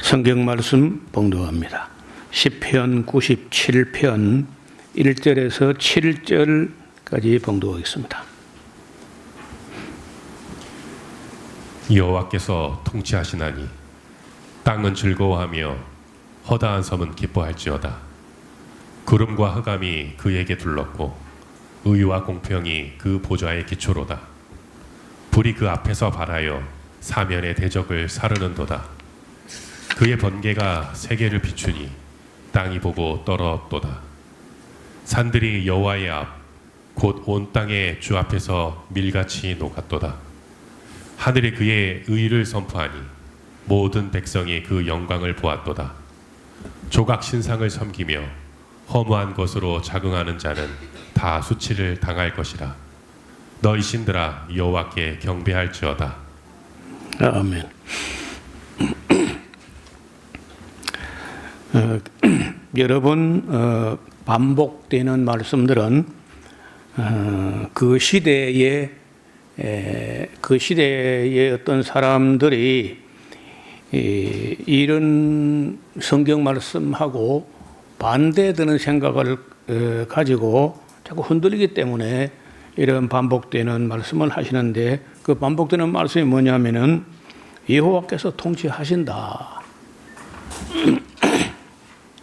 성경 말씀 봉독합니다. 시편 97편 1절에서 7절까지 봉독하겠습니다. 여호와께서 통치하시나니 땅은 즐거워하며 허다한 섬은 기뻐할지어다. 구름과 흑암이 그에게 둘렀고 의와 공평이 그 보좌의 기초로다. 불이 그 앞에서 발하여 사면의 대적을 사르는도다. 그의 번개가 세계를 비추니 땅이 보고 떨었도다. 산들이 여호와의 앞 곧 온 땅의 주 앞에서 밀같이 녹았도다. 하늘이 그의 의를 선포하니 모든 백성이 그 영광을 보았도다. 조각 신상을 섬기며 허무한 것으로 자긍하는 자는 다 수치를 당할 것이라. 너희 신들아 여호와께 경배할지어다. 아멘. 여러 번 반복되는 말씀들은 그 시대의 어떤 사람들이 이런 성경 말씀하고 반대되는 생각을 가지고 자꾸 흔들리기 때문에 이런 반복되는 말씀을 하시는데, 그 반복되는 말씀이 뭐냐면은 여호와께서 통치하신다.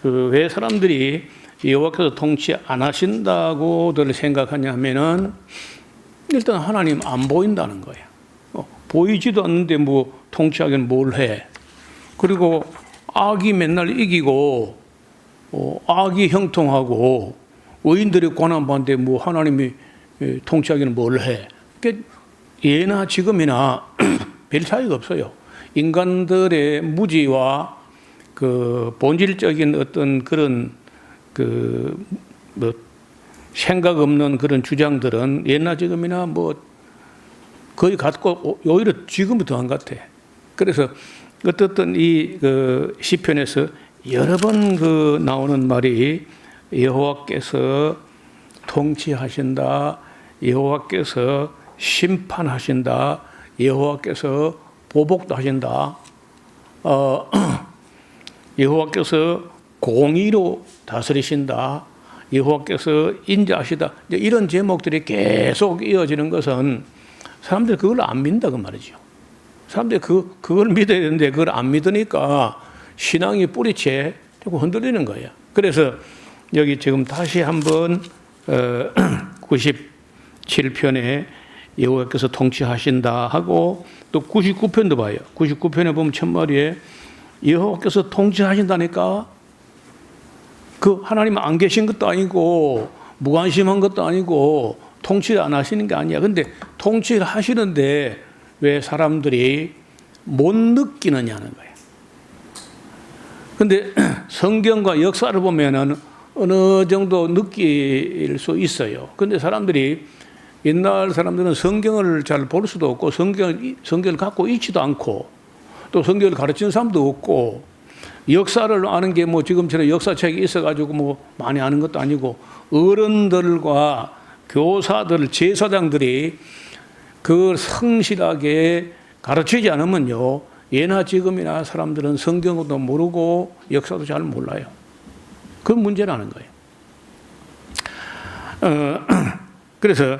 왜 사람들이 여호와께서 통치 안 하신다고들 생각하냐면은 일단 하나님 안 보인다는 거예요. 보이지도 않는데 뭐 통치하기는 뭘 해. 그리고 악이 맨날 이기고 악이 형통하고 의인들이 고난받는데 뭐 하나님이 통치하기는 뭘 해. 그러니까 예나 지금이나 별 차이가 없어요. 인간들의 무지와 그 본질적인 어떤 그런 뭐 생각 없는 그런 주장들은 예나 지금이나 뭐 거의 같고 오히려 지금도 더한 것 같아. 그래서 어떻든 이 그 시편에서 여러 번 그 나오는 말이 여호와께서 통치하신다, 여호와께서 심판하신다, 여호와께서 보복도 하신다, 여호와께서 공의로 다스리신다, 여호와께서 인자하시다. 이런 제목들이 계속 이어지는 것은 사람들이 그걸 안 믿는다 그 말이죠. 사람들이 그걸 믿어야 되는데 그걸 안 믿으니까 신앙이 뿌리채 자꾸 흔들리는 거예요. 그래서 여기 지금 다시 한번 97편에 여호와께서 통치하신다 하고, 또 99편도 봐요. 99편에 보면 첫머리에 여호와께서 통치하신다니까, 그 하나님 안 계신 것도 아니고 무관심한 것도 아니고 통치를 안 하시는 게 아니야. 근데 통치를 하시는데 왜 사람들이 못 느끼느냐는 거예요. 근데 성경과 역사를 보면은 어느 정도 느낄 수 있어요. 근데 사람들이, 옛날 사람들은 성경을 잘 볼 수도 없고 성경을 갖고 있지도 않고 또 성경을 가르치는 사람도 없고, 역사를 아는 게 뭐 지금처럼 역사책이 있어가지고 뭐 많이 아는 것도 아니고, 어른들과 교사들, 제사장들이 그걸 성실하게 가르치지 않으면요, 예나 지금이나 사람들은 성경도 모르고 역사도 잘 몰라요. 그건 문제라는 거예요. 그래서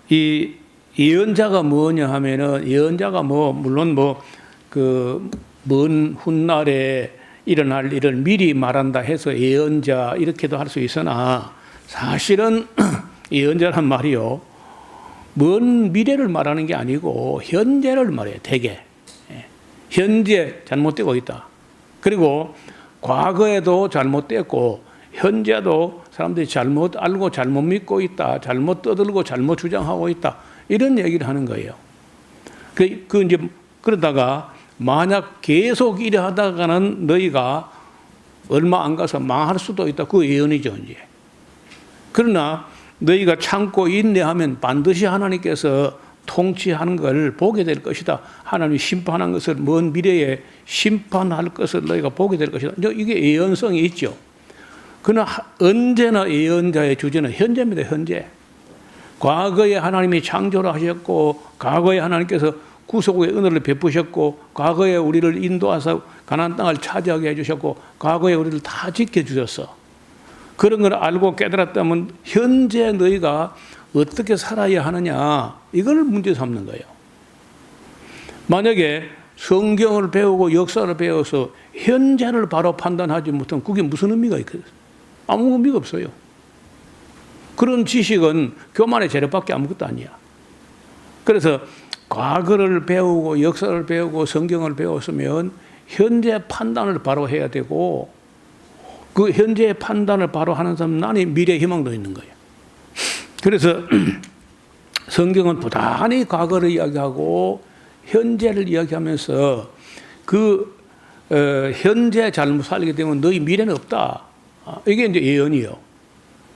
이 예언자가 뭐냐 하면은, 예언자가 뭐 물론 뭐 그 먼 훗날에 일어날 일을 미리 말한다 해서 예언자 이렇게도 할 수 있으나, 사실은 예언자란 말이요, 먼 미래를 말하는 게 아니고 현재를 말해요. 대개 현재 잘못되고 있다. 그리고 과거에도 잘못됐고 현재도 사람들이 잘못 알고 잘못 믿고 있다, 잘못 떠들고 잘못 주장하고 있다, 이런 얘기를 하는 거예요. 그 이제 그러다가 만약 계속 이래 하다가는 너희가 얼마 안 가서 망할 수도 있다. 그 예언이죠, 이제. 그러나 너희가 참고 인내하면 반드시 하나님께서 통치하는 걸 보게 될 것이다. 하나님이 심판한 것을, 먼 미래에 심판할 것을 너희가 보게 될 것이다. 이게 예언성이 있죠. 그러나 언제나 예언자의 주제는 현재입니다, 현재. 과거에 하나님이 창조를 하셨고, 과거에 하나님께서 구속의 은혜를 베푸셨고 과거에 우리를 인도하사 가나안 땅을 차지하게 해주셨고 과거에 우리를 다 지켜주셨어. 그런 걸 알고 깨달았다면 현재 너희가 어떻게 살아야 하느냐 이걸 문제 삼는 거예요. 만약에 성경을 배우고 역사를 배워서 현재를 바로 판단하지 못하면 그게 무슨 의미가 있겠어요? 아무 의미가 없어요. 그런 지식은 교만의 재료밖에 아무것도 아니야. 그래서 과거를 배우고 역사를 배우고 성경을 배웠으면 현재 판단을 바로 해야 되고 그 현재의 판단을 바로 하는 사람은 나니 미래 희망도 있는 거예요. 그래서 성경은 부단히 과거를 이야기하고 현재를 이야기하면서 그 현재 잘못 살게 되면 너희 미래는 없다. 이게 이제 예언이요.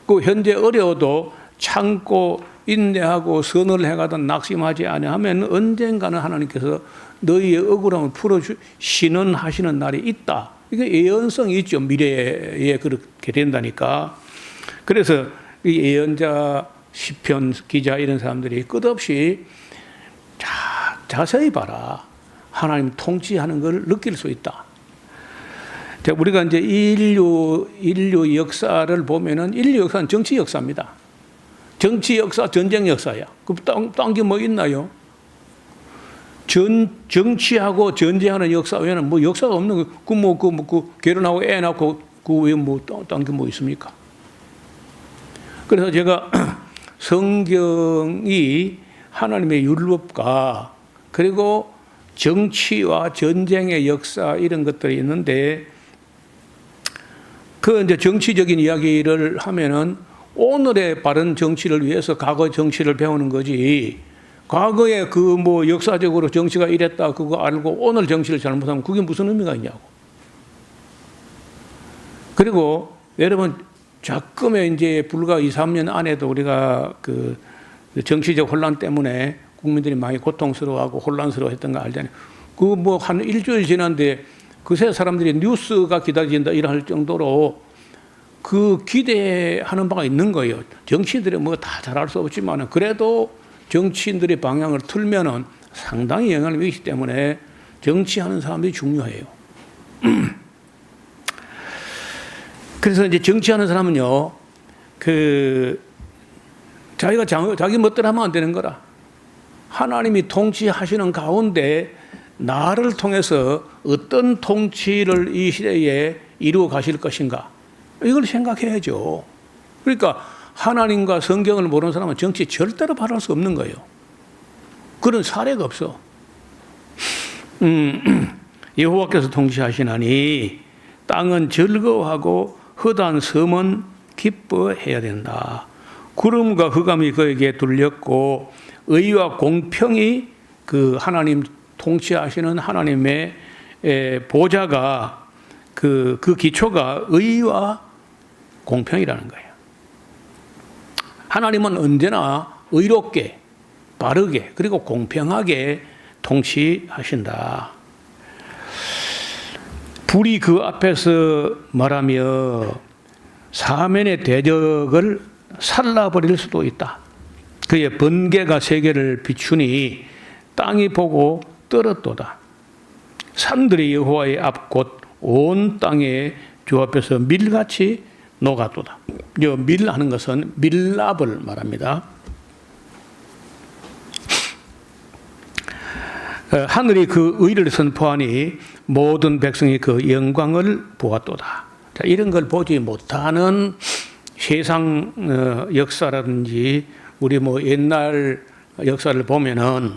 그 현재 어려워도 참고 인내하고 선을 해가던 낙심하지 아니하면 언젠가는 하나님께서 너희의 억울함을 풀어주시는 하시는 날이 있다. 이게 예언성이 있죠. 미래에 그렇게 된다니까. 그래서 이 예언자, 시편 기자 이런 사람들이 끝없이 자세히 봐라. 하나님 통치하는 걸 느낄 수 있다. 우리가 이제 인류 역사를 보면은 인류 역사는 정치 역사입니다. 정치 역사, 전쟁 역사야. 딴 게 뭐 있나요? 정치하고 전쟁하는 역사 외에는 뭐 역사가 없는 거. 결혼하고 애 낳고 그 외에 뭐 딴 게 뭐 있습니까? 그래서 제가 성경이 하나님의 율법과 그리고 정치와 전쟁의 역사 이런 것들이 있는데 그 이제 정치적인 이야기를 하면은 오늘의 바른 정치를 위해서 과거 정치를 배우는 거지. 과거에 그 뭐 역사적으로 정치가 이랬다 그거 알고 오늘 정치를 잘못하면 그게 무슨 의미가 있냐고. 그리고 여러분 자금에 이제 불과 2, 3년 안에도 우리가 그 정치적 혼란 때문에 국민들이 많이 고통스러워하고 혼란스러워했던 거 알잖아요. 그 뭐 한 일주일 지났는데 그새 사람들이 뉴스가 기다려진다 이럴 정도로 그 기대하는 바가 있는 거예요. 정치인들이 뭐 다 잘할 수 없지만 그래도 정치인들의 방향을 틀면은 상당히 영향을 미치기 때문에 정치하는 사람들이 중요해요. 그래서 이제 정치하는 사람은요, 자기가 자기 멋대로 하면 안 되는 거라. 하나님이 통치하시는 가운데 나를 통해서 어떤 통치를 이 시대에 이루어 가실 것인가. 이걸 생각해야죠. 그러니까 하나님과 성경을 모르는 사람은 정치 절대로 바랄 수 없는 거예요. 그런 사례가 없어. 여호와께서 통치하시나니 땅은 즐거워하고 허다한 섬은 기뻐해야 된다. 구름과 흑암이 그에게 둘렸고 의와 공평이 그 하나님 통치하시는 하나님의 보좌가 그 기초가 의와 공평이라는 거예요. 하나님은 언제나 의롭게, 바르게, 그리고 공평하게 통치하신다. 불이 그 앞에서 말하며 사면의 대적을 살라버릴 수도 있다. 그의 번개가 세계를 비추니 땅이 보고 떨었도다. 산들이 여호와의 앞 곧 온 땅의 주 앞에서 밀같이 녹았도다. 밀하는 것은 밀랍을 말합니다. 하늘이 그 의를 선포하니 모든 백성이 그 영광을 보았도다. 자, 이런 걸 보지 못하는 세상 역사라든지 우리 뭐 옛날 역사를 보면은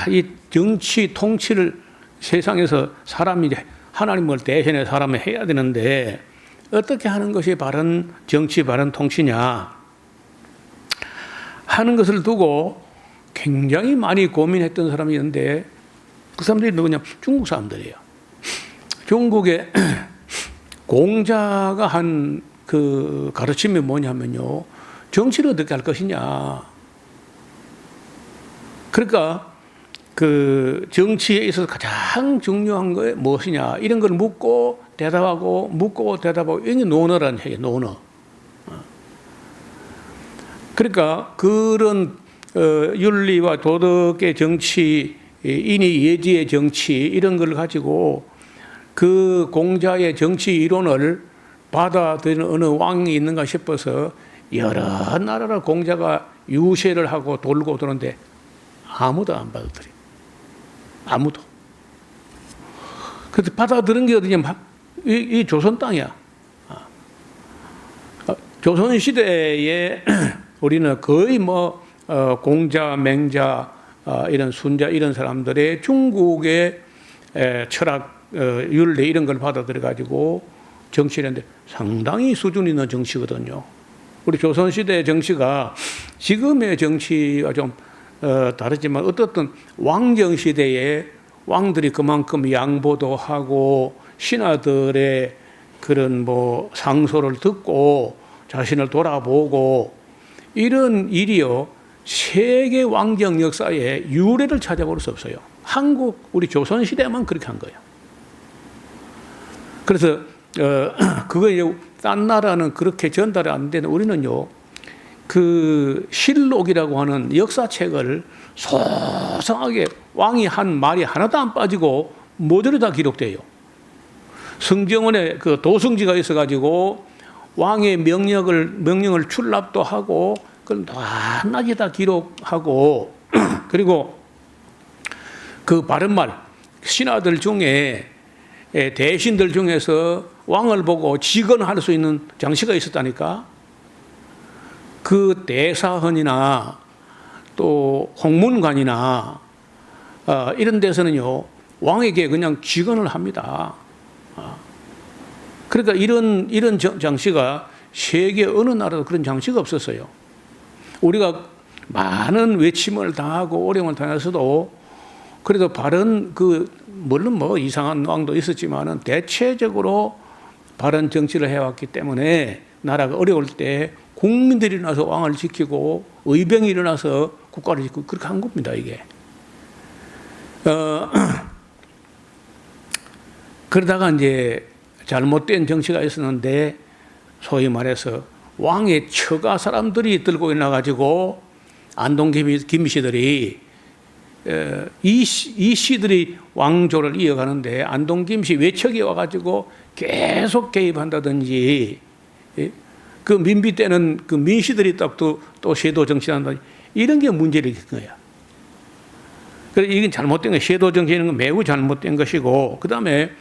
이 정치 통치를 세상에서 사람이 하나님을 대신해 사람이 해야 되는데 어떻게 하는 것이 바른 정치, 바른 통치냐 하는 것을 두고 굉장히 많이 고민했던 사람이 있는데 그 사람들이 누구냐? 중국 사람들이에요. 중국의 공자가 한 그 가르침이 뭐냐면요. 정치를 어떻게 할 것이냐. 그러니까 그 정치에 있어서 가장 중요한 게 무엇이냐. 이런 걸 묻고 대답하고 이게 논어라는 얘기예요. 논어. 그러니까 그런 윤리와 도덕의 정치 인이 예지의 정치 이런 걸 가지고 그 공자의 정치 이론을 받아들이는 어느 왕이 있는가 싶어서 여러 나라를 공자가 유세를 하고 돌고 도는데 아무도 안 받아들여. 아무도. 그래서 받아들인 게 어디냐? 이 조선 땅이야. 조선 시대에 우리는 거의 뭐 공자, 맹자, 이런 순자 이런 사람들의 중국의 철학, 윤리 이런 걸 받아들여 가지고 정치를 했는데 상당히 수준 있는 정치거든요. 우리 조선 시대의 정치가 지금의 정치와 좀 다르지만 어떻든 왕정 시대에 왕들이 그만큼 양보도 하고 신하들의 그런 뭐 상소를 듣고 자신을 돌아보고 이런 일이요 세계 왕정 역사에 유례를 찾아볼 수 없어요. 한국 우리 조선 시대만 그렇게 한 거예요. 그래서 그거 이제 딴 나라는 그렇게 전달이 안 되는 우리는요 그 실록이라고 하는 역사책을 소상하게 왕이 한 말이 하나도 안 빠지고 모조리 다 기록돼요. 성정원에 그 도승지가 있어가지고 왕의 명령을 출납도 하고 그걸 낱낱이 다 기록하고 그리고 그 바른말 신하들 중에 대신들 중에서 왕을 보고 직언할 수 있는 장시가 있었다니까. 그 대사헌이나 또 홍문관이나 이런 데서는요 왕에게 그냥 직언을 합니다. 그러니까 이런 장시가 세계 어느 나라도 그런 장시가 없었어요. 우리가 많은 외침을 당하고 어려움을 당해서도 그래도 바른 물론 뭐 이상한 왕도 있었지만은 대체적으로 바른 정치를 해왔기 때문에 나라가 어려울 때 국민들이 일어나서 왕을 지키고 의병이 일어나서 국가를 지키고 그렇게 한 겁니다, 이게. 그러다가 이제 잘못된 정치가 있었는데 소위 말해서 왕의 처가 사람들이 들고 일어나가지고 안동 김씨들이 이 씨들이 왕조를 이어가는데 안동 김씨 외척이 와가지고 계속 개입한다든지 그 민비 때는 그 민씨들이 또 쇄도 정치한다 이런 게 문제를 일으킨 거야. 그래서 이건 잘못된 거예요. 쇄도 정치는 매우 잘못된 것이고 그 다음에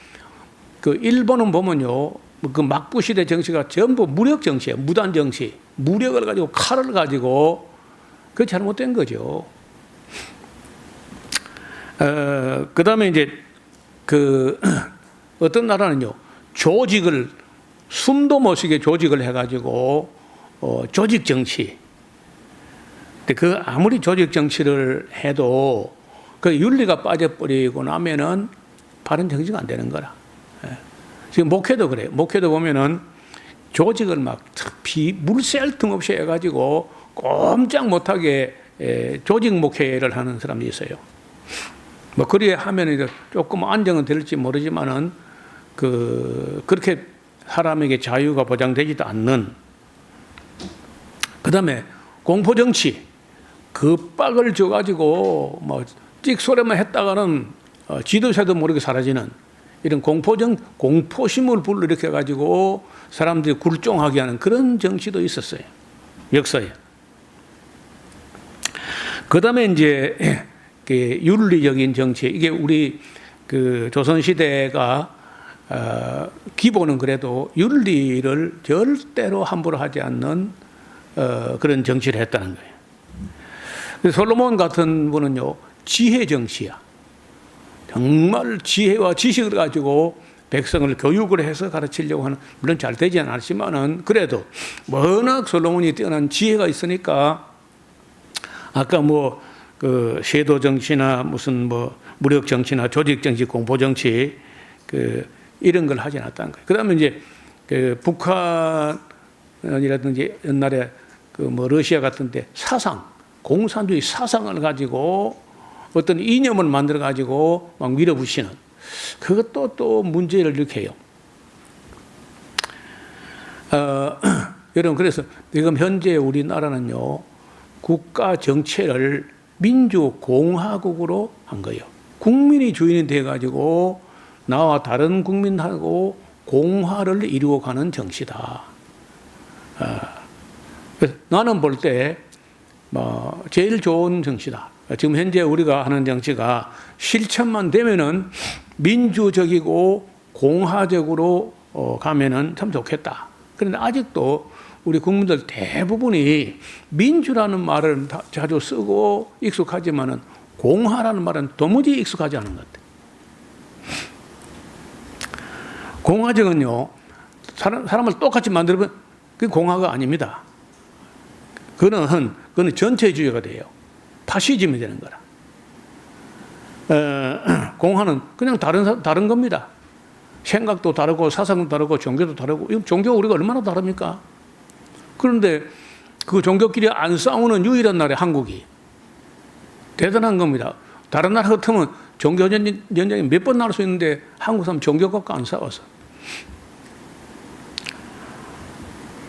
그 일본은 보면요 그 막부 시대 정치가 전부 무력 정치예요. 무단 정치, 무력을 가지고 칼을 가지고 그 잘못된 거죠. 그 다음에 이제 어떤 나라는요 조직을 숨도 못 쉬게 조직을 해가지고 조직 정치. 근데 그 아무리 조직 정치를 해도 그 윤리가 빠져버리고 나면은 바른 정치가 안 되는 거라. 지금 목회도 그래요. 목회도 보면은 조직을 막 물샐 틈 없이 해가지고 꼼짝 못하게 조직 목회를 하는 사람이 있어요. 뭐 그리에 하면 이제 조금 안정은 될지 모르지만은 그렇게 사람에게 자유가 보장되지도 않는. 그다음에 공포 정치 급박을 줘가지고 뭐 찍소리만 했다가는 지도자도 모르게 사라지는 이런 공포심을 불러일으켜 가지고 사람들이 굴종하게 하는 그런 정치도 있었어요. 역사에. 그다음에 이제 윤리적인 정치 이게 우리 그 조선 시대가 기본은 그래도 윤리를 절대로 함부로 하지 않는 그런 정치를 했다는 거예요. 솔로몬 같은 분은요 지혜 정치야. 정말 지혜와 지식을 가지고 백성을 교육을 해서 가르치려고 하는, 물론 잘 되지 않았지만은 그래도 워낙 솔로몬이 뛰어난 지혜가 있으니까 아까 뭐 그 쇄도 정치나 무슨 뭐 무력 정치나 조직 정치, 공포 정치 이런 걸 하지 않았다는 거예요. 그다음에 이제 북한이라든지 옛날에 뭐 러시아 같은데 사상, 공산주의 사상을 가지고 어떤 이념을 만들어 가지고 막 밀어붙이는 그것도 또 문제를 일으켜요. 여러분 그래서 지금 현재 우리나라는요 국가 정체를 민주공화국으로 한 거예요. 국민이 주인이 돼가지고 나와 다른 국민하고 공화를 이루어가는 정치다. 그래서 나는 볼 때 제일 좋은 정치다. 지금 현재 우리가 하는 정치가 실천만 되면은 민주적이고 공화적으로 가면은 참 좋겠다. 그런데 아직도 우리 국민들 대부분이 민주라는 말을 자주 쓰고 익숙하지만은 공화라는 말은 도무지 익숙하지 않은 것 같아요. 공화적은요, 사람을 똑같이 만들면 그게 공화가 아닙니다. 그거는 전체주의가 돼요. 파시즘이 되는 거라. 공화는 그냥 다른 겁니다. 생각도 다르고 사상도 다르고 종교도 다르고, 종교가 우리가 얼마나 다릅니까? 그런데 그 종교끼리 안 싸우는 유일한 나라 한국이 대단한 겁니다. 다른 나라 같으면 종교 전쟁이 몇 번 날 수 있는데 한국 사람 종교 갖고 안 싸워서.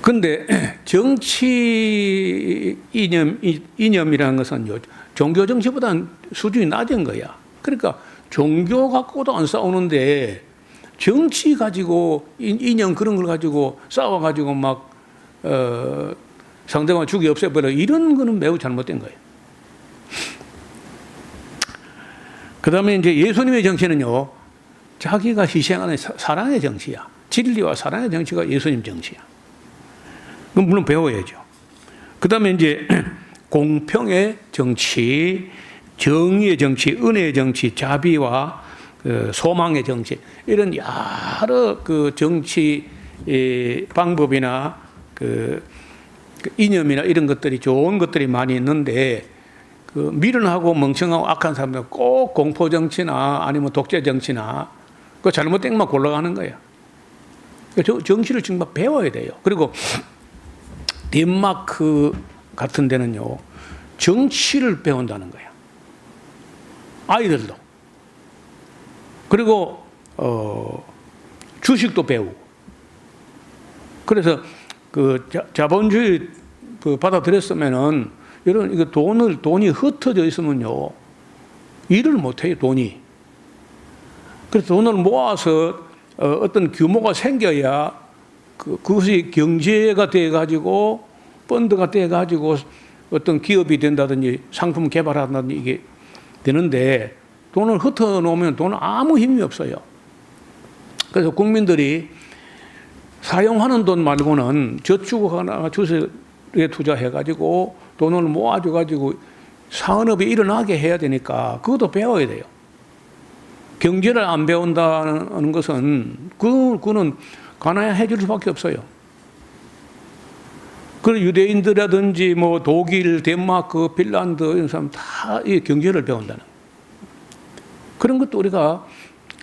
근데 정치 이념이라는 것은요, 종교 정치보다는 수준이 낮은 거야. 그러니까 종교 갖고도 안 싸우는데 정치 가지고 이념 그런 걸 가지고 싸워가지고 막 상대방 죽이 없애버려, 이런 거는 매우 잘못된 거예요. 그 다음에 이제 예수님의 정치는요, 자기가 희생하는 사랑의 정치야. 진리와 사랑의 정치가 예수님 정치야. 그럼 물론 배워야죠. 그 다음에 이제 공평의 정치, 정의의 정치, 은혜의 정치, 자비와 소망의 정치, 이런 여러 그 정치 방법이나 그 이념이나 이런 것들이 좋은 것들이 많이 있는데, 그 미련하고 멍청하고 악한 사람들은 꼭 공포 정치나 아니면 독재 정치나 그 잘못된 것만 골라가는 거야. 정치를 정말 배워야 돼요. 그리고 덴마크 같은 데는요, 정치를 배운다는 거야. 아이들도. 그리고 주식도 배우고. 그래서 그 자본주의 받아들였으면은 이런 이거 돈이 흩어져 있으면요, 일을 못 해요, 돈이. 그래서 돈을 모아서 어떤 규모가 생겨야 그것이 경제가 돼 가지고 펀드가 돼 가지고 어떤 기업이 된다든지 상품 개발한다든지 이게 되는데, 돈을 흩어 놓으면 돈은 아무 힘이 없어요. 그래서 국민들이 사용하는 돈 말고는 저축하거나 주식에 투자해 가지고 돈을 모아줘 가지고 산업이 일어나게 해야 되니까 그것도 배워야 돼요. 경제를 안 배운다는 것은 그거는 가난해 줄 수밖에 없어요. 그 유대인들이라든지 뭐 독일, 덴마크, 핀란드 이런 사람 다 이 경제를 배운다는 그런 것도 우리가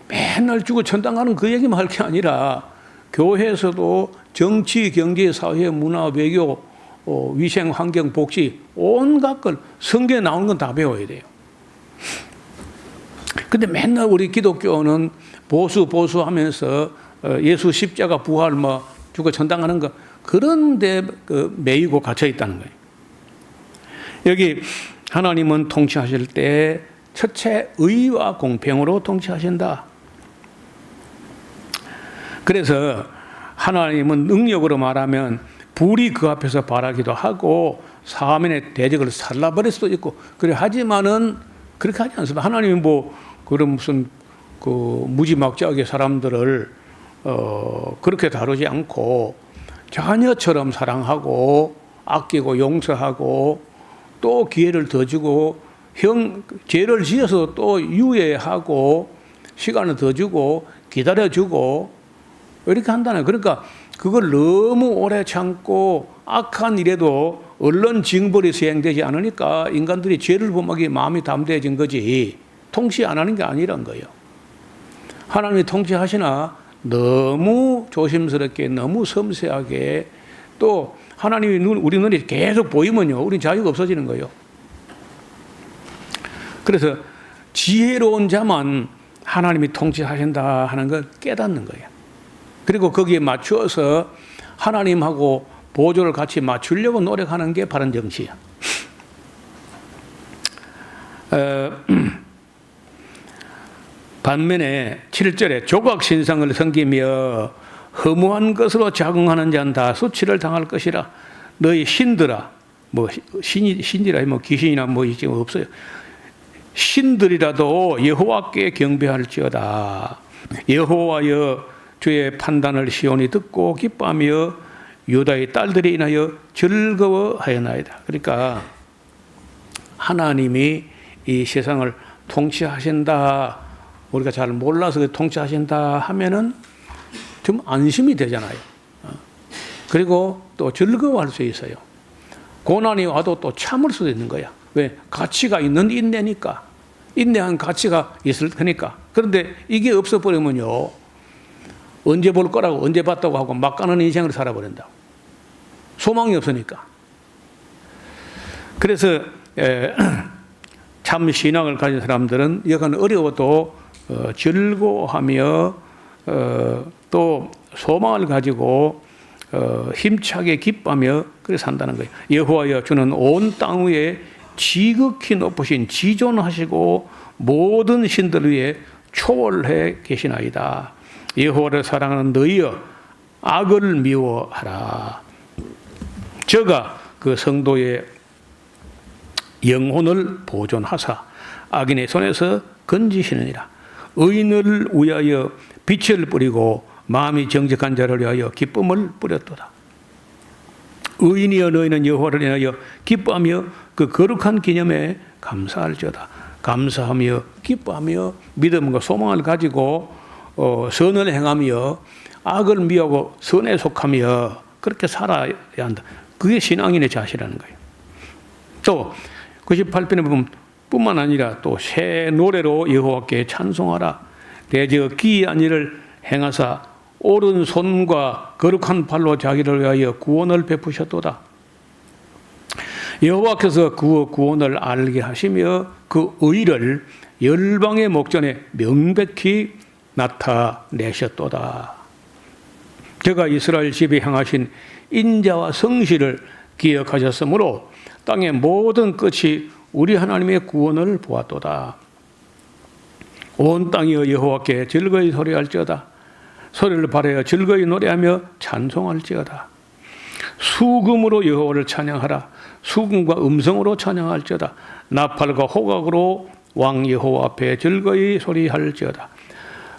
맨날 주고 천당하는 그 얘기만 할 게 아니라 교회에서도 정치, 경제, 사회, 문화, 외교, 위생, 환경, 복지 온갖 걸 성경에 나오는 건 다 배워야 돼요. 근데 맨날 우리 기독교는 보수 하면서 예수 십자가 부활 뭐 주고 천당하는 거 그런데 매이고 갇혀 있다는 거예요. 여기 하나님은 통치하실 때 첫째 의와 공평으로 통치하신다. 그래서 하나님은 능력으로 말하면 불이 그 앞에서 발하기도 하고 사면의 대적을 살라버릴 수도 있고 그래 하지만은 그렇게 하지 않습니다. 하나님이 뭐 그런 무슨 그 무지막지하게 사람들을 그렇게 다루지 않고 자녀처럼 사랑하고 아끼고 용서하고 또 기회를 더 주고 죄를 지어서 또 유예하고 시간을 더 주고 기다려주고 이렇게 한다는 거예요. 그러니까 그걸 너무 오래 참고 악한 일에도 언론 징벌이 수행되지 않으니까 인간들이 죄를 범하기에 마음이 담대해진 거지 통치 안 하는 게 아니란 거예요. 하나님이 통치하시나 너무 조심스럽게 너무 섬세하게 또 하나님이 우리 눈에 계속 보이면요 우리 자유가 없어지는 거예요. 그래서 지혜로운 자만 하나님이 통치하신다 하는 걸 깨닫는 거예요. 그리고 거기에 맞추어서 하나님하고 보조를 같이 맞추려고 노력하는 게 바른 정치야. 반면에 7절에 조각 신상을 섬기며 허무한 것으로 자긍하는 자는 다 수치를 당할 것이라. 너희 신들아, 뭐 신이라 뭐 귀신이나 뭐 이게 없어요. 신들이라도 여호와께 경배할지어다. 여호와여 주의 판단을 시온이 듣고 기뻐하며 유다의 딸들이 인하여 즐거워하였나이다. 그러니까 하나님이 이 세상을 통치하신다, 우리가 잘 몰라서 통치하신다 하면은 좀 안심이 되잖아요. 그리고 또 즐거워할 수 있어요. 고난이 와도 또 참을 수도 있는 거야. 왜? 가치가 있는 인내니까. 인내한 가치가 있을 테니까. 그런데 이게 없어버리면요, 언제 볼 거라고, 언제 봤다고 하고 막 가는 인생을 살아버린다. 소망이 없으니까. 그래서 참 신앙을 가진 사람들은 여간 어려워도 즐거워하며 또 소망을 가지고 힘차게 기뻐하며 그래 산다는 거예요. 여호와여 주는 온 땅 위에 지극히 높으신 지존하시고 모든 신들 위에 초월해 계시나이다. 여호와를 사랑하는 너희여 악을 미워하라. 저가 그 성도의 영혼을 보존하사 악인의 손에서 건지시느니라. 의인을 위하여 빛을 뿌리고 마음이 정직한 자를 위하여 기쁨을 뿌렸도다. 의인이여 너희는 여호와를 인하여 기뻐하며 그 거룩한 기념에 감사할지어다. 감사하며 기뻐하며 믿음과 소망을 가지고 선을 행하며 악을 미워하고 선에 속하며 그렇게 살아야 한다. 그게 신앙인의 자세라는 거예요. 또 98편에 보면 뿐만 아니라 또 새 노래로 여호와께 찬송하라. 대저 기이한 일을 행하사 오른손과 거룩한 발로 자기를 위하여 구원을 베푸셨도다. 여호와께서 그 구원을 알게 하시며 그 의를 열방의 목전에 명백히 나타내셨도다. 저가 이스라엘 집에 향하신 인자와 성실을 기억하셨으므로 땅의 모든 끝이 우리 하나님의 구원을 보았도다. 온 땅이여 여호와께 즐거이 소리할지어다. 소리를 발하여 즐거이 노래하며 찬송할지어다. 수금으로 여호와를 찬양하라. 수금과 음성으로 찬양할지어다. 나팔과 호각으로 왕 여호와 앞에 즐거이 소리할지어다.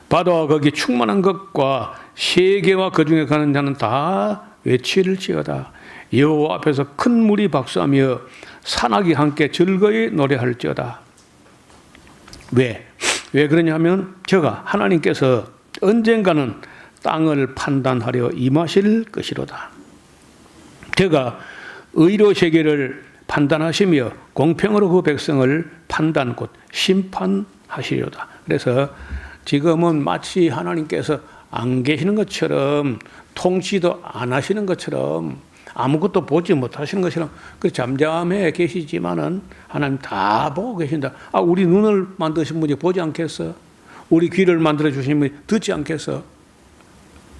바다와 거기 충만한 것과 세계와 그 중에 가는 자는 다 외칠지어다. 여호와 앞에서 큰 물이 박수하며 산악이 함께 즐거이 노래할지어다. 왜 그러냐 하면 저가 하나님께서 언젠가는 땅을 판단하려 임하실 것이로다. 저가 의로 세계를 판단하시며 공평으로 그 백성을 판단 곧 심판하시리로다. 그래서 지금은 마치 하나님께서 안 계시는 것처럼 통치도 안 하시는 것처럼 아무것도 보지 못하시는 것처럼 그 잠잠해 계시지만은 하나님 다 보고 계신다. 아, 우리 눈을 만드신 분이 보지 않겠어? 우리 귀를 만들어 주신 분이 듣지 않겠어?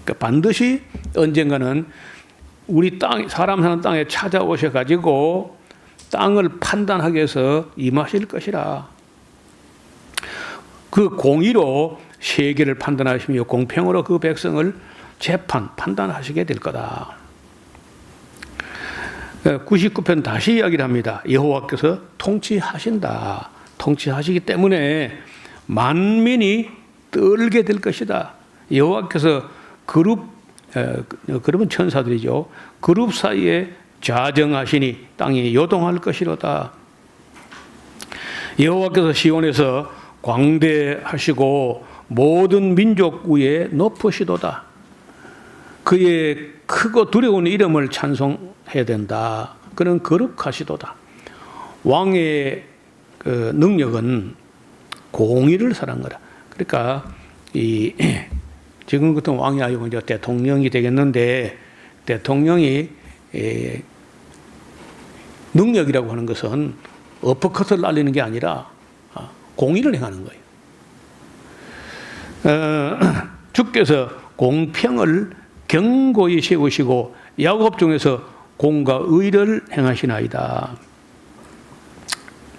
그러니까 반드시 언젠가는 우리 땅, 사람 사는 땅에 찾아오셔 가지고 땅을 판단하기 위해서 임하실 것이라. 그 공의로 세계를 판단하시며 공평으로 그 백성을 판단하시게 될 거다. 99편 다시 이야기를 합니다. 여호와께서 통치하신다. 통치하시기 때문에 만민이 떨게 될 것이다. 여호와께서 그러면 천사들이죠. 그룹 사이에 자정하시니 땅이 요동할 것이로다. 여호와께서 시온에서 광대하시고 모든 민족 위에 높으시도다. 그의 크고 두려운 이름을 찬송해야 된다. 그는 거룩하시도다. 왕의 그 능력은 공의를 사랑한 거다. 그러니까 지금 같은 왕이 아니고 이제 대통령이 되겠는데 대통령이 능력이라고 하는 것은 어퍼컷을 날리는 게 아니라 공의를 행하는 거예요. 주께서 공평을 견고히 세우시고 야곱 중에서 공과 의를 행하시나이다.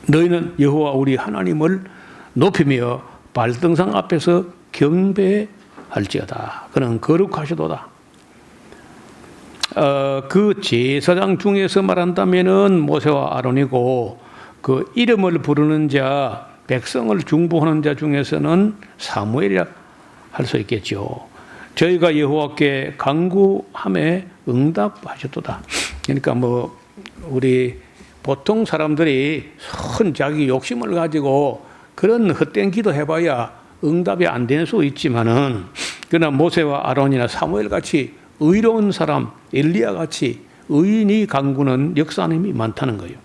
너희는 여호와 우리 하나님을 높이며 발등상 앞에서 경배할지어다. 그는 거룩하시도다. 그 제사장 중에서 말한다면은 모세와 아론이고, 그 이름을 부르는 자, 백성을 중보하는 자 중에서는 사무엘이라 할 수 있겠죠. 저희가 여호와께 간구함에 응답하셨도다. 그러니까 뭐 우리 보통 사람들이 큰 자기 욕심을 가지고 그런 헛된 기도 해봐야 응답이 안 되는 수 있지만은, 그러나 모세와 아론이나 사무엘 같이 의로운 사람, 엘리야 같이 의인이 간구는 역사하는 힘이 많다는 거예요.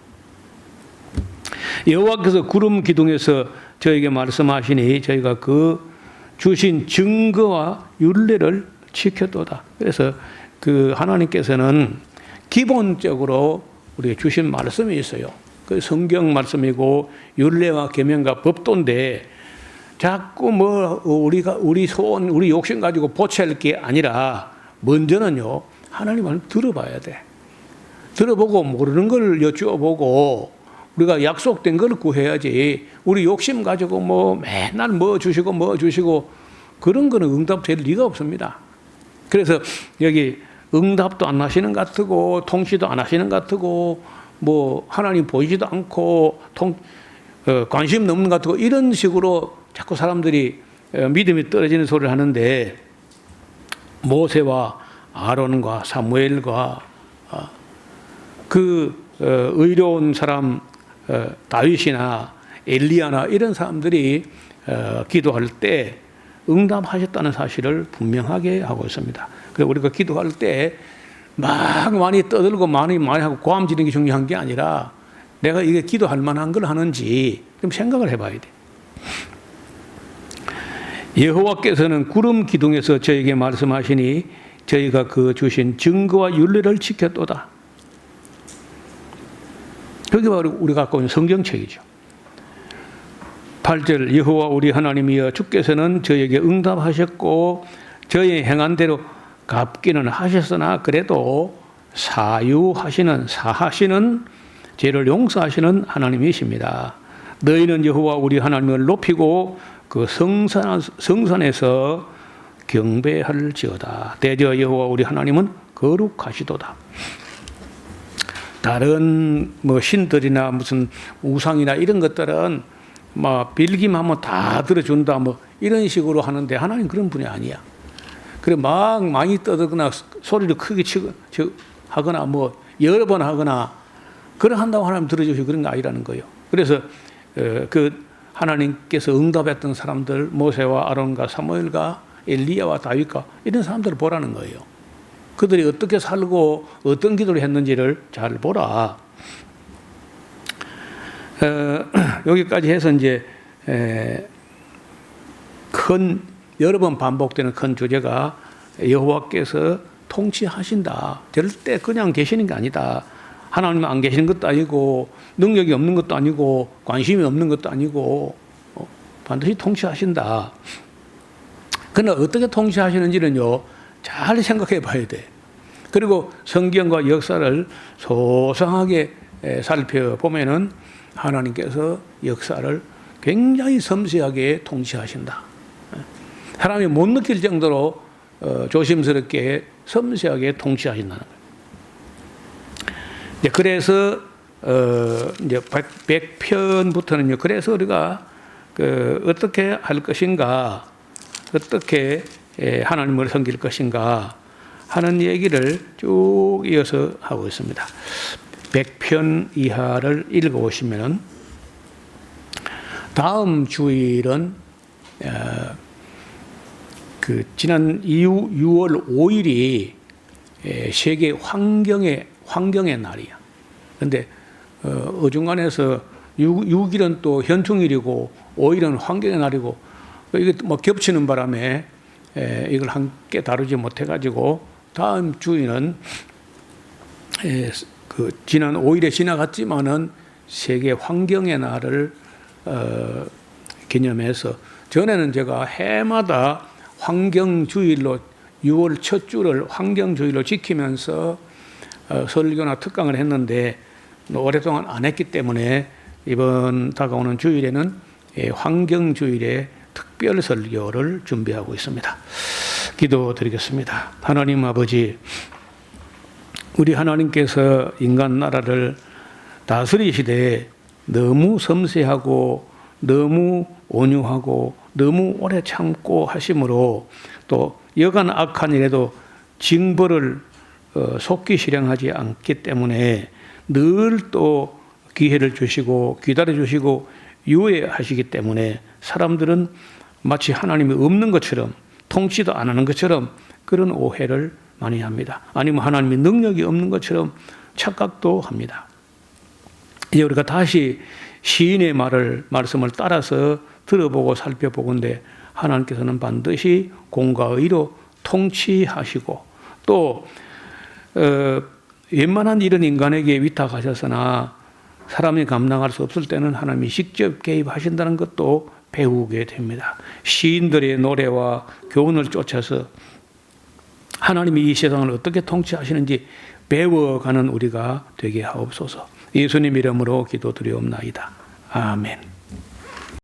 여호와께서 구름 기둥에서 저에게 말씀하시니 저희가 그 주신 증거와 율례를 지켰도다. 그래서 그 하나님께서는 기본적으로 우리에게 주신 말씀이 있어요. 그 성경 말씀이고 율례와 계명과 법도인데, 자꾸 뭐 우리 소원, 우리 욕심 가지고 보채할 게 아니라 먼저는요, 하나님 말씀 들어봐야 돼. 들어보고 모르는 걸 여쭈어보고 우리가 약속된 걸 구해야지. 우리 욕심 가지고 뭐 맨날 뭐 주시고 그런 거는 응답될 리가 없습니다. 그래서 여기 응답도 안 하시는 것 같고 통치도 안 하시는 것 같고 뭐 하나님 보이지도 않고 관심 없는 것 같고 이런 식으로 자꾸 사람들이 믿음이 떨어지는 소리를 하는데, 모세와 아론과 사무엘과 그 의로운 사람 다윗이나 엘리야나 이런 사람들이 기도할 때 응답하셨다는 사실을 분명하게 하고 있습니다. 그래서 우리가 기도할 때 막 많이 떠들고 많이 하고 고함 지르는 게 중요한 게 아니라 내가 이게 기도할 만한 걸 하는지 좀 생각을 해봐야 돼. 여호와께서는 구름 기둥에서 저에게 말씀하시니 저희가 그 주신 증거와 율례를 지켰도다. 그게 바로 우리가 갖고 있는 성경책이죠. 8절 여호와 우리 하나님이여 주께서는 저에게 응답하셨고 저의 행한 대로 갚기는 하셨으나 그래도 사하시는 죄를 용서하시는 하나님이십니다. 너희는 여호와 우리 하나님을 높이고 그 성산에서 경배할지어다. 대저 여호와 우리 하나님은 거룩하시도다. 다른 뭐 신들이나 무슨 우상이나 이런 것들은 막 빌기만 다 들어준다 뭐 이런 식으로 하는데 하나님 그런 분이 아니야. 그래 막 많이 떠들거나 소리를 크게 하거나 뭐 여러 번 하거나 그런 한다고 하나님 들어주시고 그런 거 아니라는 거예요. 그래서 그 하나님께서 응답했던 사람들 모세와 아론과 사무엘과 엘리야와 다윗과 이런 사람들을 보라는 거예요. 그들이 어떻게 살고 어떤 기도를 했는지를 잘 보라. 여기까지 해서 이제 여러 번 반복되는 큰 주제가 여호와께서 통치하신다. 절대 그냥 계시는 게 아니다. 하나님은 안 계시는 것도 아니고 능력이 없는 것도 아니고 관심이 없는 것도 아니고 반드시 통치하신다. 그러나 어떻게 통치하시는지는요 잘 생각해 봐야 돼. 그리고 성경과 역사를 소상하게 살펴보면은 하나님께서 역사를 굉장히 섬세하게 통치하신다. 사람이 못 느낄 정도로 조심스럽게 섬세하게 통치하신다는 거예요. 그래서 이제 100편부터는요. 그래서 우리가 어떻게 할 것인가, 어떻게 하나님을 섬길 것인가 하는 얘기를 쭉 이어서 하고 있습니다. 100편 이하를 읽어보시면 다음 주일은 지난 6월 5일이 세계 환경의 날이야. 그런데 어중간해서 6일은 또 현충일이고 5일은 환경의 날이고 이게 뭐 겹치는 바람에 이걸 함께 다루지 못해가지고 다음 주에는 지난 5일에 지나갔지만은 세계 환경의 날을 기념해서 전에는 제가 해마다 환경주일로 6월 첫 주를 환경주일로 지키면서 설교나 특강을 했는데 오랫동안 안 했기 때문에 이번 다가오는 주일에는 환경주일의 특별 설교를 준비하고 있습니다. 기도드리겠습니다. 하나님 아버지, 우리 하나님께서 인간 나라를 다스리시되 너무 섬세하고 너무 온유하고 너무 오래 참고 하심으로 또 여간 악한 일에도 징벌을 속기 실행하지 않기 때문에 늘 또 기회를 주시고 기다려 주시고 유예하시기 때문에 사람들은 마치 하나님이 없는 것처럼 통치도 안 하는 것처럼 그런 오해를 많이 합니다. 아니면 하나님이 능력이 없는 것처럼 착각도 합니다. 이제 우리가 다시 시인의 말씀을 따라서 들어보고 살펴보건대 하나님께서는 반드시 공과 의로 통치하시고 또 웬만한 일은 인간에게 위탁하셨으나 사람이 감당할 수 없을 때는 하나님이 직접 개입하신다는 것도 배우게 됩니다. 시인들의 노래와 교훈을 쫓아서 하나님이 이 세상을 어떻게 통치하시는지 배워가는 우리가 되게 하옵소서. 예수님 이름으로 기도드리옵나이다. 아멘.